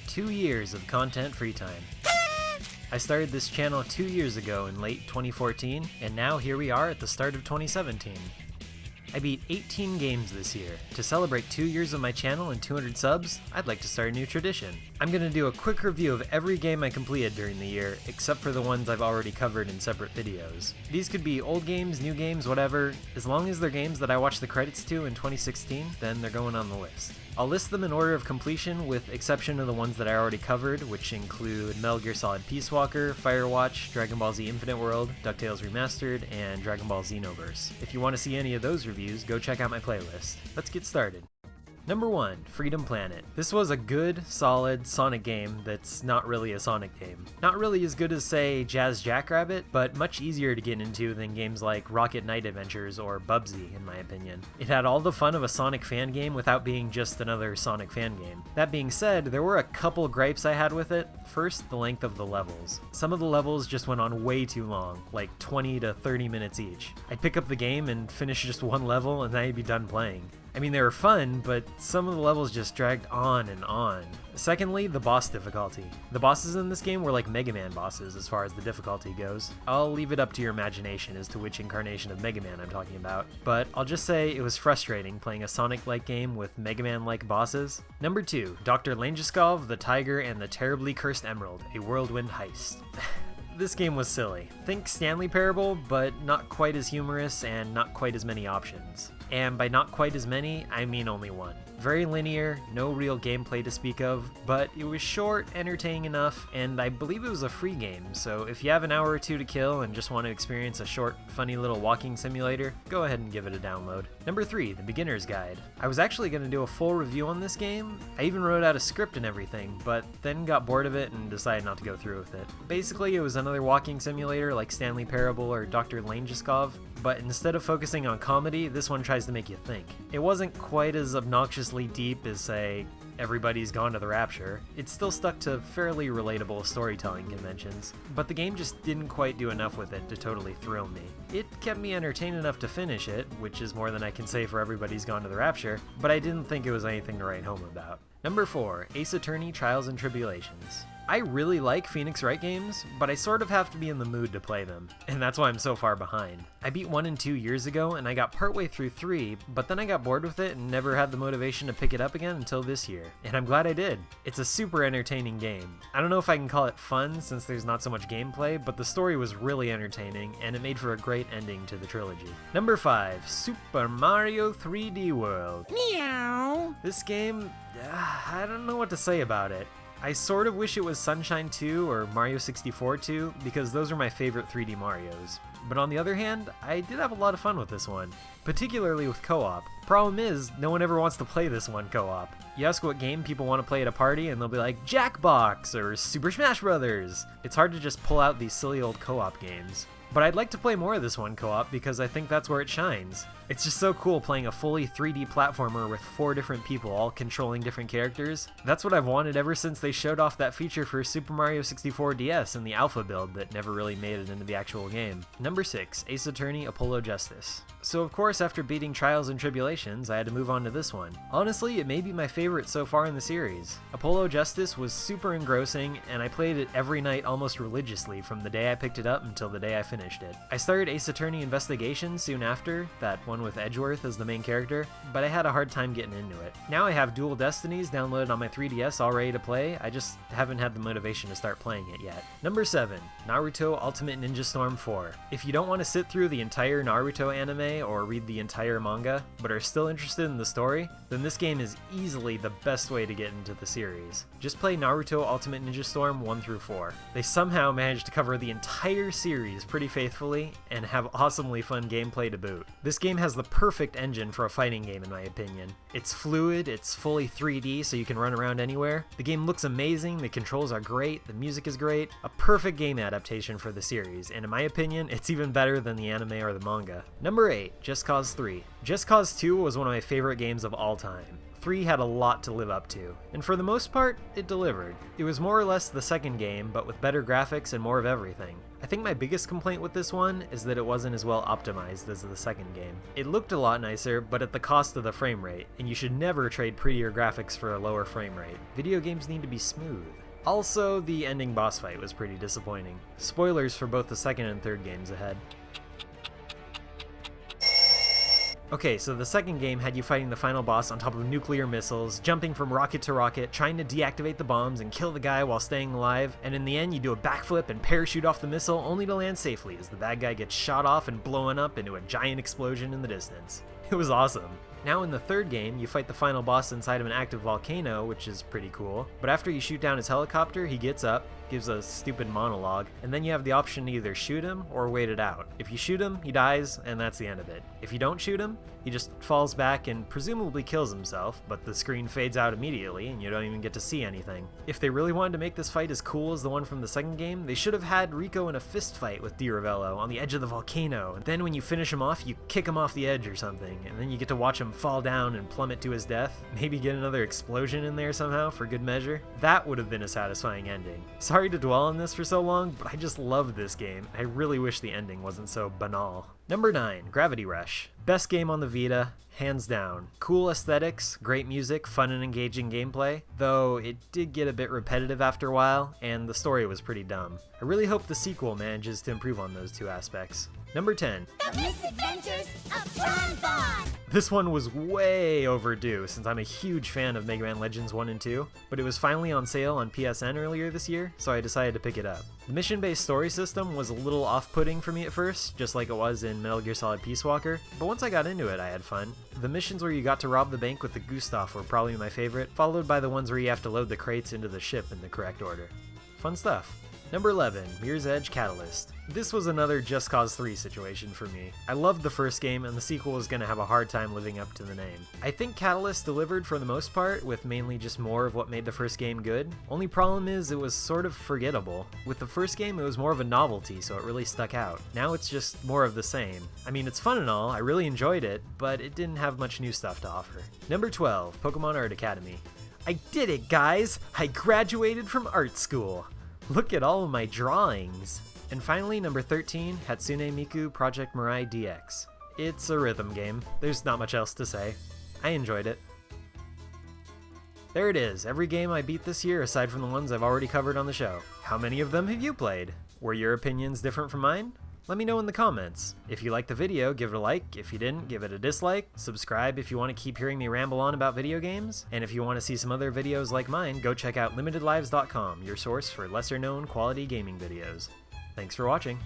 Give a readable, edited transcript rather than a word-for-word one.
Two years of content free time. I started this channel 2 years ago in late 2014, and now here we are at the start of 2017. I beat 18 games this year. To celebrate 2 years of my channel and 200 subs, I'd like to start a new tradition. I'm going to do a quick review of every game I completed during the year, except for the ones I've already covered in separate videos. These could be old games, new games, whatever. As long as they're games that I watched the credits to in 2016, then they're going on the list. I'll list them in order of completion with exception of the ones that I already covered, which include Metal Gear Solid Peace Walker, Firewatch, Dragon Ball Z Infinite World, DuckTales Remastered, and Dragon Ball Xenoverse. If you want to see any of those reviews, go check out my playlist. Let's get started. Number 1, Freedom Planet. This was a good, solid Sonic game that's not really a Sonic game. Not really as good as, say, Jazz Jackrabbit, but much easier to get into than games like Rocket Knight Adventures or Bubsy, in my opinion. It had all the fun of a Sonic fan game without being just another Sonic fan game. That being said, there were a couple gripes I had with it. First, the length of the levels. Some of the levels just went on way too long, like 20 to 30 minutes each. I'd pick up the game and finish just one level and then I'd be done playing. I mean, they were fun, but some of the levels just dragged on and on. Secondly, the boss difficulty. The bosses in this game were like Mega Man bosses as far as the difficulty goes. I'll leave it up to your imagination as to which incarnation of Mega Man I'm talking about, but I'll just say it was frustrating playing a Sonic-like game with Mega Man-like bosses. Number 2, Dr. Langeskov, the Tiger, and the Terribly Cursed Emerald, a whirlwind heist. This game was silly. Think Stanley Parable, but not quite as humorous and not quite as many options. And by not quite as many, I mean only one. Very linear, no real gameplay to speak of, but it was short, entertaining enough, and I believe it was a free game, so if you have an hour or two to kill and just want to experience a short, funny little walking simulator, go ahead and give it a download. Number 3, The Beginner's Guide. I was actually going to do a full review on this game. I even wrote out a script and everything, but then got bored of it and decided not to go through with it. Basically, it was another walking simulator like Stanley Parable or Dr. Langeskov, but instead of focusing on comedy, this one tries to make you think. It wasn't quite as obnoxiously deep as, say, Everybody's Gone to the Rapture. It still stuck to fairly relatable storytelling conventions, but the game just didn't quite do enough with it to totally thrill me. It kept me entertained enough to finish it, which is more than I can say for Everybody's Gone to the Rapture, but I didn't think it was anything to write home about. Number 4, Ace Attorney Trials and Tribulations. I really like Phoenix Wright games, but I sort of have to be in the mood to play them, and that's why I'm so far behind. I beat 1 and 2 years ago, and I got partway through 3, but then I got bored with it and never had the motivation to pick it up again until this year, and I'm glad I did. It's a super entertaining game. I don't know if I can call it fun since there's not so much gameplay, but the story was really entertaining, and it made for a great ending to the trilogy. Number 5, Super Mario 3D World. Meow. This game, I don't know what to say about it. I sort of wish it was Sunshine 2 or Mario 64 2, because those are my favorite 3D Marios. But on the other hand, I did have a lot of fun with this one, particularly with co-op. Problem is, no one ever wants to play this one co-op. You ask what game people want to play at a party and they'll be like, Jackbox or Super Smash Brothers. It's hard to just pull out these silly old co-op games. But I'd like to play more of this one co-op because I think that's where it shines. It's just so cool playing a fully 3D platformer with 4 different people all controlling different characters. That's what I've wanted ever since they showed off that feature for Super Mario 64 DS in the alpha build that never really made it into the actual game. Number 6, Ace Attorney Apollo Justice. So of course, after beating Trials and Tribulations, I had to move on to this one. Honestly, it may be my favorite so far in the series. Apollo Justice was super engrossing, and I played it every night almost religiously from the day I picked it up until the day I finished it. I started Ace Attorney Investigation soon after, that one with Edgeworth as the main character, but I had a hard time getting into it. Now I have Dual Destinies downloaded on my 3DS all ready to play, I just haven't had the motivation to start playing it yet. Number 7, Naruto Ultimate Ninja Storm 4. If you don't want to sit through the entire Naruto anime or read the entire manga, but are still interested in the story, then this game is easily the best way to get into the series. Just play Naruto Ultimate Ninja Storm 1 through 4. They somehow managed to cover the entire series pretty faithfully and have awesomely fun gameplay to boot. This game has the perfect engine for a fighting game in my opinion. It's fluid, it's fully 3D so you can run around anywhere. The game looks amazing, the controls are great, the music is great. A perfect game adaptation for the series, and in my opinion, it's even better than the anime or the manga. Number 8, Just Cause 3. Just Cause 2 was one of my favorite games of all time. 3 had a lot to live up to, and for the most part, it delivered. It was more or less the second game, but with better graphics and more of everything. I think think my biggest complaint with this one is that it wasn't as well optimized as the second game. It looked a lot nicer, but at the cost of the frame rate, and you should never trade prettier graphics for a lower frame rate. Video games need to be smooth. Also, the ending boss fight was pretty disappointing. Spoilers for both the second and third games ahead. Okay, so the second game had you fighting the final boss on top of nuclear missiles, jumping from rocket to rocket, trying to deactivate the bombs and kill the guy while staying alive, and in the end you do a backflip and parachute off the missile only to land safely as the bad guy gets shot off and blown up into a giant explosion in the distance. It was awesome. Now in the third game, you fight the final boss inside of an active volcano, which is pretty cool, but after you shoot down his helicopter, he gets up, gives a stupid monologue, and then you have the option to either shoot him or wait it out. If you shoot him, he dies, and that's the end of it. If you don't shoot him, he just falls back and presumably kills himself, but the screen fades out immediately and you don't even get to see anything. If they really wanted to make this fight as cool as the one from the second game, they should have had Rico in a fist fight with Di Ravello on the edge of the volcano, and then when you finish him off, you kick him off the edge or something, and then you get to watch him fall down and plummet to his death, maybe get another explosion in there somehow for good measure. That would have been a satisfying ending. Sorry to dwell on this for so long, but I just love this game. I really wish the ending wasn't so banal. Number 9, Gravity Rush. Best game on the Vita, hands down. Cool aesthetics, great music, fun and engaging gameplay, though it did get a bit repetitive after a while, and the story was pretty dumb. I really hope the sequel manages to improve on those two aspects. Number 10. The Misadventures of Bon. This one was way overdue since I'm a huge fan of Mega Man Legends 1 and 2, but it was finally on sale on PSN earlier this year, so I decided to pick it up. The mission-based story system was a little off-putting for me at first, just like it was in Metal Gear Solid Peace Walker, but once I got into it I had fun. The missions where you got to rob the bank with the Gustav were probably my favorite, followed by the ones where you have to load the crates into the ship in the correct order. Fun stuff. Number 11, Mirror's Edge Catalyst. This was another Just Cause 3 situation for me. I loved the first game, and the sequel was going to have a hard time living up to the name. I think Catalyst delivered for the most part, with mainly just more of what made the first game good. Only problem is it was sort of forgettable. With the first game, it was more of a novelty, so it really stuck out. Now it's just more of the same. I mean, it's fun and all, I really enjoyed it, but it didn't have much new stuff to offer. Number 12, Pokemon Art Academy. I did it, guys! I graduated from art school! Look at all of my drawings! And finally, number 13, Hatsune Miku Project Mirai DX. It's a rhythm game. There's not much else to say. I enjoyed it. There it is, every game I beat this year aside from the ones I've already covered on the show. How many of them have you played? Were your opinions different from mine? Let me know in the comments. If you liked the video, give it a like. If you didn't, give it a dislike. Subscribe if you want to keep hearing me ramble on about video games. And if you want to see some other videos like mine, go check out limitedlives.com, your source for lesser known quality gaming videos. Thanks for watching.